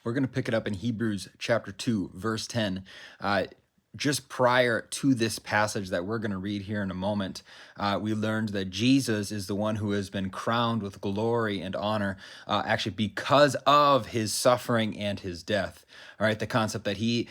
We're going to pick it up in Hebrews chapter 2, verse 10. Just prior to this passage that we're going to read here in a moment, we learned that Jesus is the one who has been crowned with glory and honor, actually because of his suffering and his death. All right, the concept that he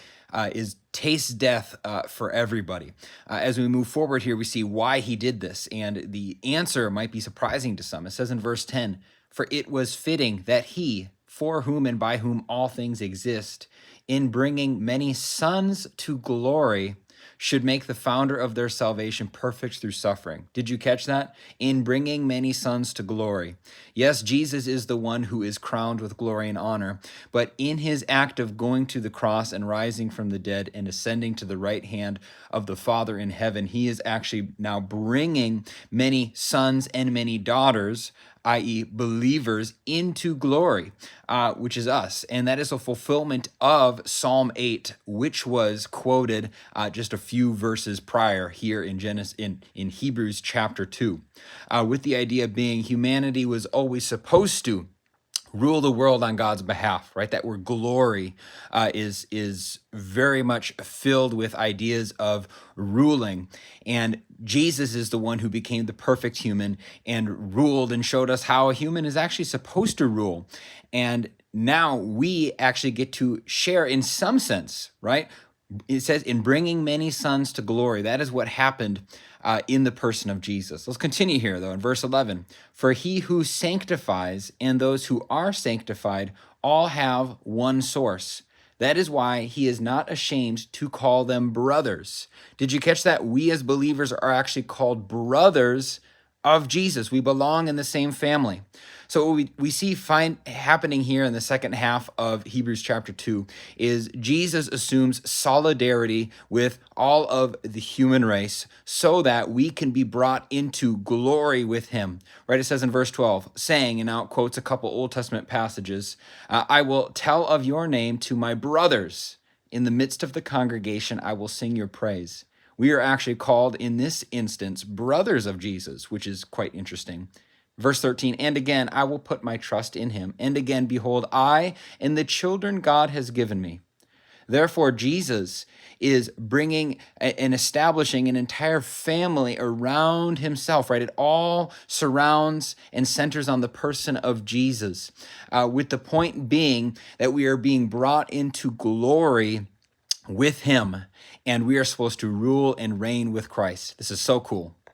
tastes death for everybody. As we move forward here, we see why he did this, and the answer might be surprising to some. It says in verse 10, "For it was fitting that he, for whom and by whom all things exist, in bringing many sons to glory, should make the founder of their salvation perfect through suffering." Did you catch that? In bringing many sons to glory. Yes, Jesus is the one who is crowned with glory and honor, but in his act of going to the cross and rising from the dead and ascending to the right hand of the Father in heaven, he is actually now bringing many sons and many daughters, i.e. believers, into glory, which is us. And that is a fulfillment of Psalm 8, which was quoted just a few verses prior here in Hebrews chapter 2, with the idea being humanity was always supposed to rule the world on God's behalf, right? That word glory is very much filled with ideas of ruling. And Jesus is the one who became the perfect human and ruled and showed us how a human is actually supposed to rule. And now we actually get to share in some sense, right? It says, in bringing many sons to glory. That is what happened in the person of Jesus. Let's continue here, though, in verse 11. "For he who sanctifies and those who are sanctified all have one source. That is why he is not ashamed to call them brothers." Did you catch that? We as believers are actually called brothers of Jesus. We belong in the same family. So what we see happening here in the second half of Hebrews chapter 2 is Jesus assumes solidarity with all of the human race so that we can be brought into glory with him. Right? It says in verse 12, saying, and now it quotes a couple Old Testament passages, "I will tell of your name to my brothers. In the midst of the congregation, I will sing your praise." We are actually called in this instance brothers of Jesus, which is quite interesting. Verse 13, "And again, I will put my trust in him. And again, behold, I and the children God has given me." Therefore, Jesus is bringing and establishing an entire family around himself, right? It all surrounds and centers on the person of Jesus, with the point being that we are being brought into glory with him, and we are supposed to rule and reign with Christ. This is so cool.